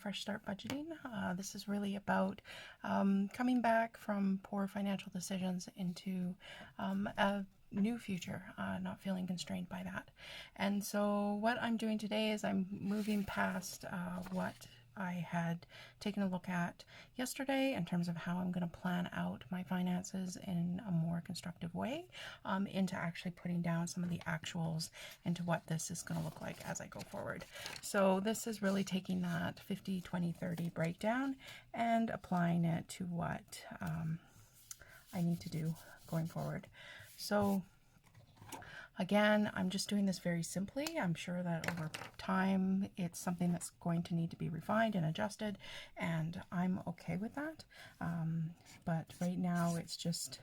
Fresh Start Budgeting. This is really about coming back from poor financial decisions into a new future, not feeling constrained by that. And so what I'm doing today is I'm moving past what I had taken a look at yesterday in terms of how I'm going to plan out my finances in a more constructive way, into actually putting down some of the actuals into what this is going to look like as I go forward. So this is really taking that 50, 20, 30 breakdown and applying it to what I need to do going forward. So again, I'm just doing this very simply. I'm sure that over time it's something that's going to need to be refined and adjusted, and I'm okay with that. But right now it's just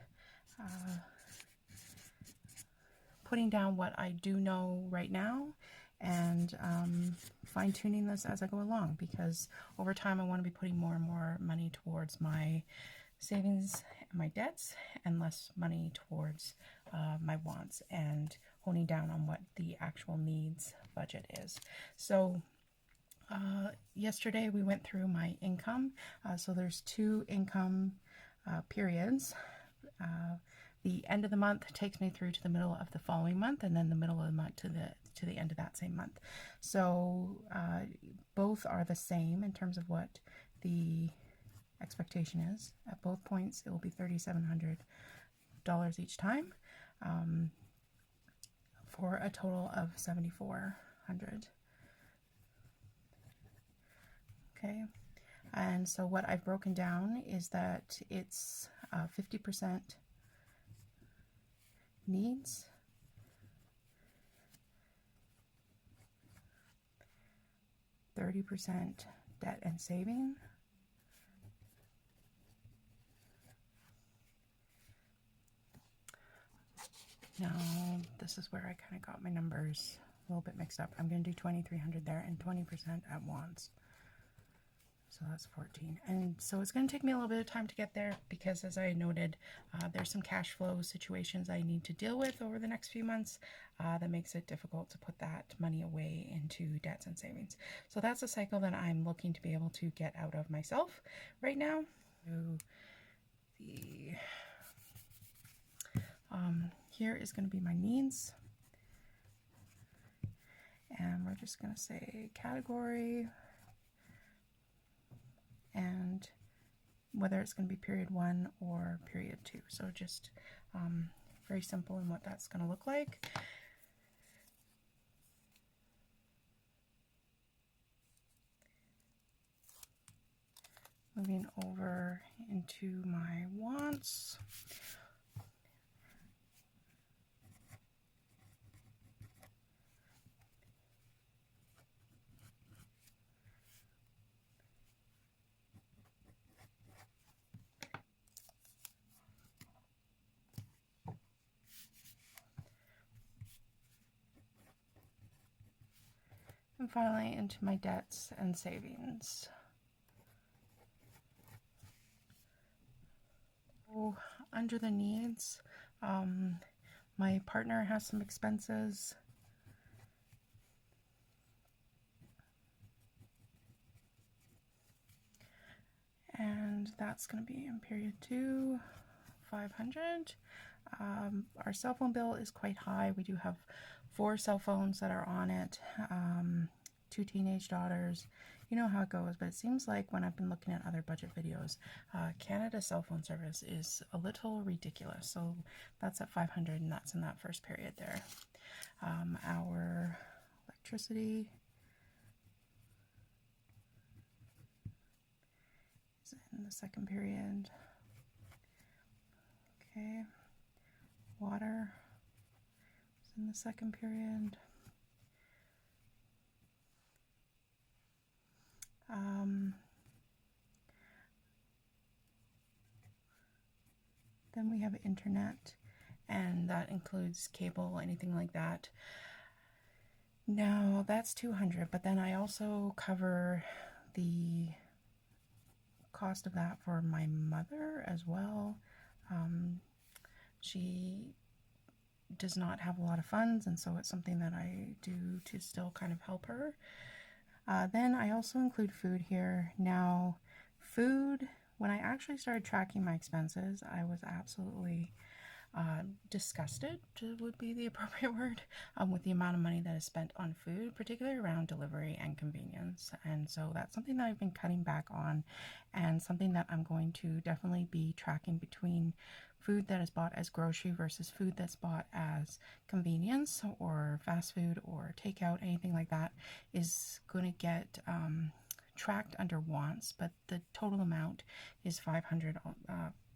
putting down what I do know right now and fine-tuning this as I go along, because over time I want to be putting more and more money towards my savings and my debts and less money towards my wants, and honing down on what the actual needs budget is. So yesterday we went through my income. So there's two income periods. The end of the month takes me through to the middle of the following month, and then the middle of the month to the end of that same month. So both are the same in terms of what the expectation is. At both points, it will be $3,700 each time, for a total of $7,400. Okay, and so what I've broken down is that it's 50% needs, 30% debt and saving, now this is where I kind of got my numbers a little bit mixed up. I'm going to do 2,300 there and 20% at wants. So that's 14. And so it's going to take me a little bit of time to get there, because as I noted, there's some cash flow situations I need to deal with over the next few months that makes it difficult to put that money away into debts and savings. So that's a cycle that I'm looking to be able to get out of myself right now. Here is going to be my needs. And we're just going to say category, and whether it's going to be period 1 or period 2. So just very simple in what that's going to look like. Moving over into my wants. And finally into my debts and savings. So under the needs, my partner has some expenses. And that's going to be in period 2, 500. Our cell phone bill is quite high. We do have 4 cell phones that are on it, 2 teenage daughters. You know how it goes, but it seems like when I've been looking at other budget videos, Canada's cell phone service is a little ridiculous. So that's at 500, and that's in that first period there. Our electricity is in the second period. Okay. Water is in the second period. Then we have internet, and that includes cable, anything like that. Now that's 200, but then I also cover the cost of that for my mother as well. She does not have a lot of funds, and so it's something that I do to still kind of help her. Then I also include food here. Now, food, when I actually started tracking my expenses, I was absolutely disgusted, would be the appropriate word, with the amount of money that is spent on food, particularly around delivery and convenience. And so that's something that I've been cutting back on, and something that I'm going to definitely be tracking between food that is bought as grocery versus food that's bought as convenience or fast food or takeout. Anything like that is going to get tracked under wants, but the total amount is $500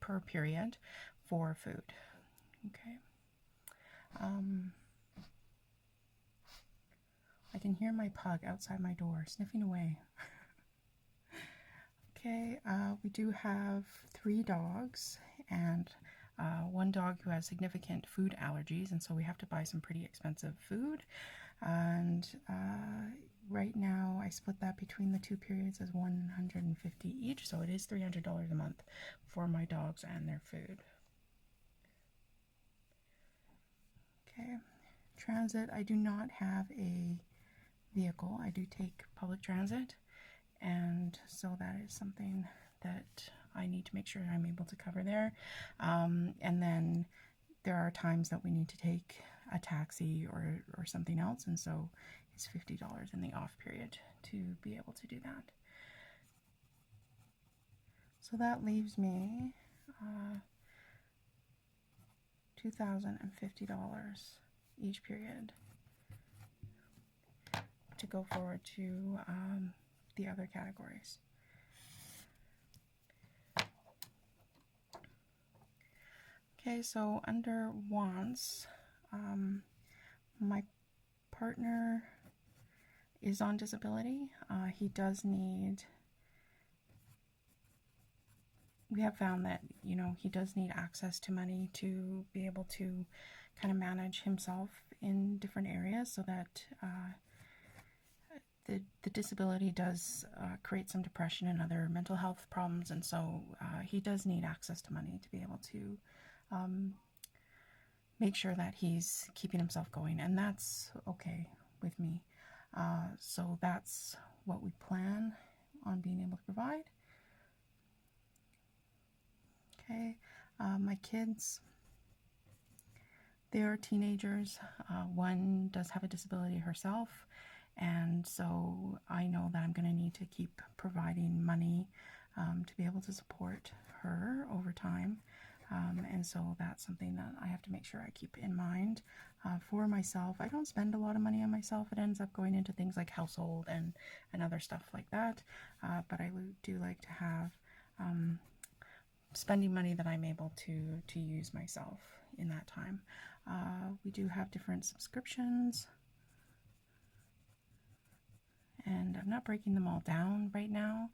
per period for food. Okay. I can hear my pug outside my door sniffing away. Okay, we do have 3 dogs and one dog who has significant food allergies, and so we have to buy some pretty expensive food. And right now I split that between the 2 periods as $150 each, so it is $300 a month for my dogs and their food. Okay, transit, I do not have a vehicle. I do take public transit, and so that is something that I need to make sure I'm able to cover there. And then there are times that we need to take a taxi or something else, and so it's $50 in the off period to be able to do that. So that leaves me $2,050 each period to go forward to the other categories. Okay, so under wants, my partner is on disability. He does need, we have found that, he does need access to money to be able to kind of manage himself in different areas, so that the disability does create some depression and other mental health problems, and so he does need access to money to be able to make sure that he's keeping himself going, and that's okay with me. So that's what we plan on being able to provide. Okay, my kids, they are teenagers. One does have a disability herself, and so I know that I'm going to need to keep providing money to be able to support her over time. And so that's something that I have to make sure I keep in mind. For myself, I don't spend a lot of money on myself. It ends up going into things like household and other stuff like that. But I do like to have spending money that I'm able to use myself in that time. We do have different subscriptions, and I'm not breaking them all down right now,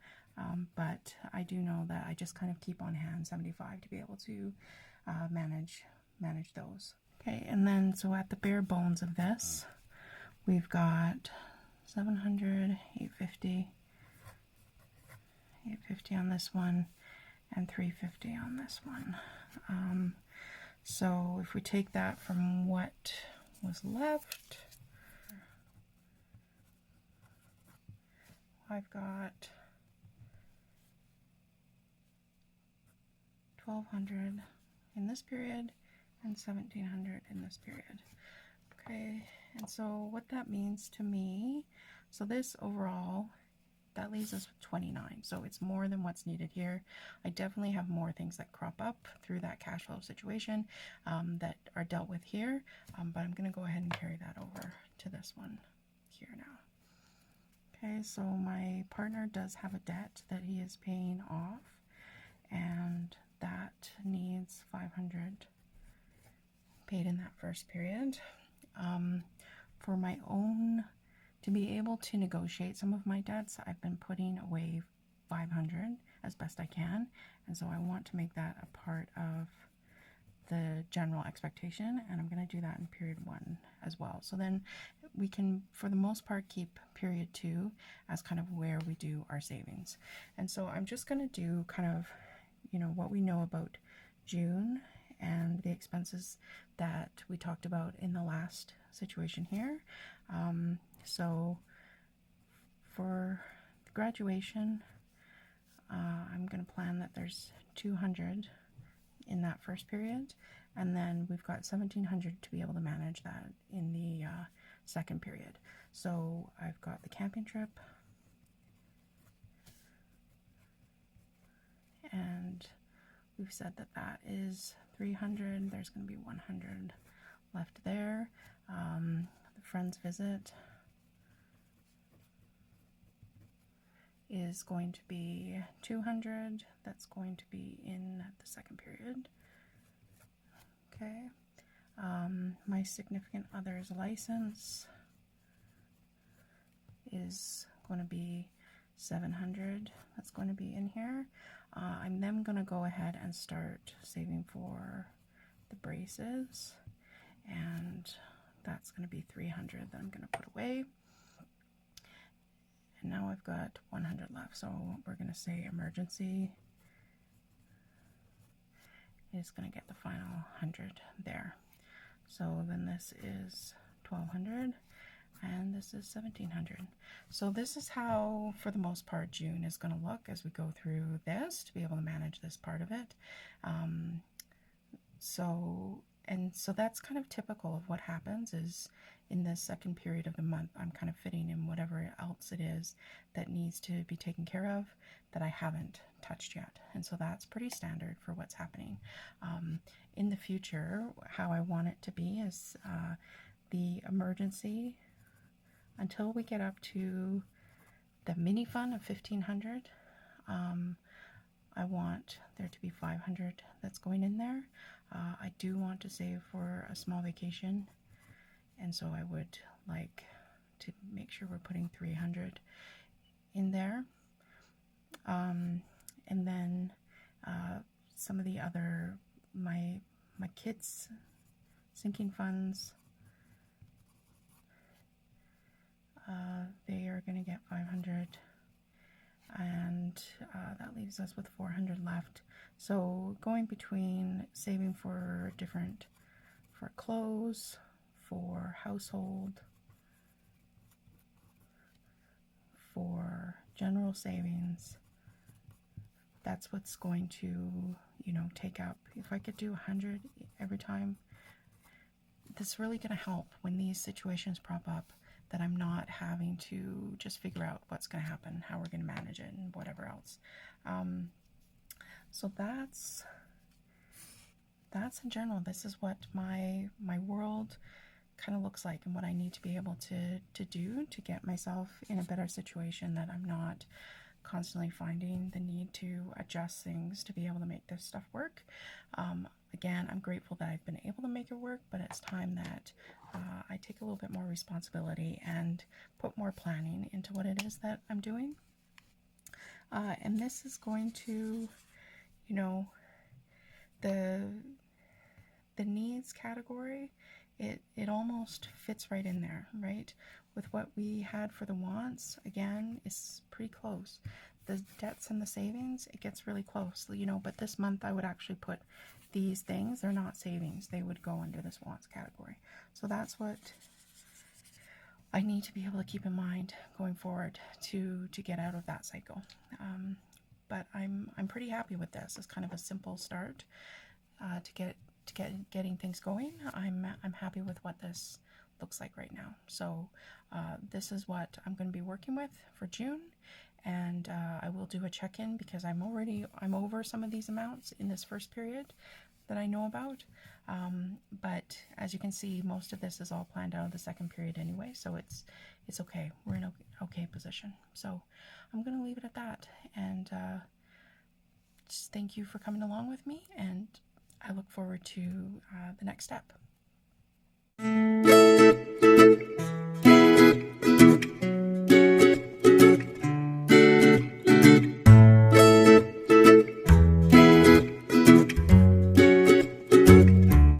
but I do know that I just kind of keep on hand $75 to be able to manage those. Okay, and then so at the bare bones of this, we've got $700, $850, $850 on this one, and $350 on this one. So if we take that from what was left, I've got $1,200 in this period and $1,700 in this period. Okay, and so what that means to me, so this overall, that leaves us with 29. So it's more than what's needed here. I definitely have more things that crop up through that cash flow situation that are dealt with here, but I'm going to go ahead and carry that over to this one here now. Okay, so my partner does have a debt that he is paying off, and that needs $500 paid in that first period. For my own, to be able to negotiate some of my debts, I've been putting away $500 as best I can, and so I want to make that a part of the general expectation, and I'm going to do that in period 1 as well. So then we can, for the most part, keep period 2 as kind of where we do our savings. And so I'm just going to do kind of, what we know about June and the expenses that we talked about in the last situation here. So for the graduation, I'm going to plan that there's 200 in that first period, and then we've got 1,700 to be able to manage that in the second period. So I've got the camping trip, and we've said that that is 300. There's going to be 100 left there. The friend's visit is going to be 200. That's going to be in the second period. Okay. My significant other's license is going to be 700. That's going to be in here. I'm then going to go ahead and start saving for the braces, and that's going to be 300 that I'm going to put away. And now I've got 100 left, so we're going to say emergency is going to get the final 100 there. So then this is 1,200, and this is 1,700. So this is how, for the most part, June is going to look as we go through this to be able to manage this part of it. So that's kind of typical of what happens is in the second period of the month, I'm kind of fitting in whatever else it is that needs to be taken care of that I haven't touched yet. And so that's pretty standard for what's happening. In the future, how I want it to be is the emergency until we get up to the mini fund of 1,500. I want there to be 500 that's going in there. I do want to save for a small vacation, and so I would like to make sure we're putting 300 in there. And then some of the other, my kids' sinking funds, they are going to get 500. And that leaves us with 400 left. So going between saving for clothes, for household, for general savings, that's what's going to, take up. If I could do 100 every time, that's really going to help when these situations prop up, that I'm not having to just figure out what's going to happen, how we're going to manage it, and whatever else. So that's in general. This is what my world kind of looks like, and what I need to be able to do to get myself in a better situation, that I'm not constantly finding the need to adjust things to be able to make this stuff work. Again, I'm grateful that I've been able to make it work, but it's time that I take a little bit more responsibility and put more planning into what it is that I'm doing. And this is going to, the needs category, it almost fits right in there, right? With what we had for the wants, again, is pretty close. The debts and the savings, it gets really close, but this month I would actually put these things, they're not savings, they would go under this wants category. So that's what I need to be able to keep in mind going forward to get out of that cycle. But I'm pretty happy with this. It's kind of a simple start to getting things going. I'm happy with what this looks like right now. So this is what I'm going to be working with for June, and I will do a check-in because I'm over some of these amounts in this first period that I know about. But as you can see, most of this is all planned out of the second period anyway, so it's okay. We're in an okay position. So I'm going to leave it at that, and just thank you for coming along with me, and I look forward to the next step.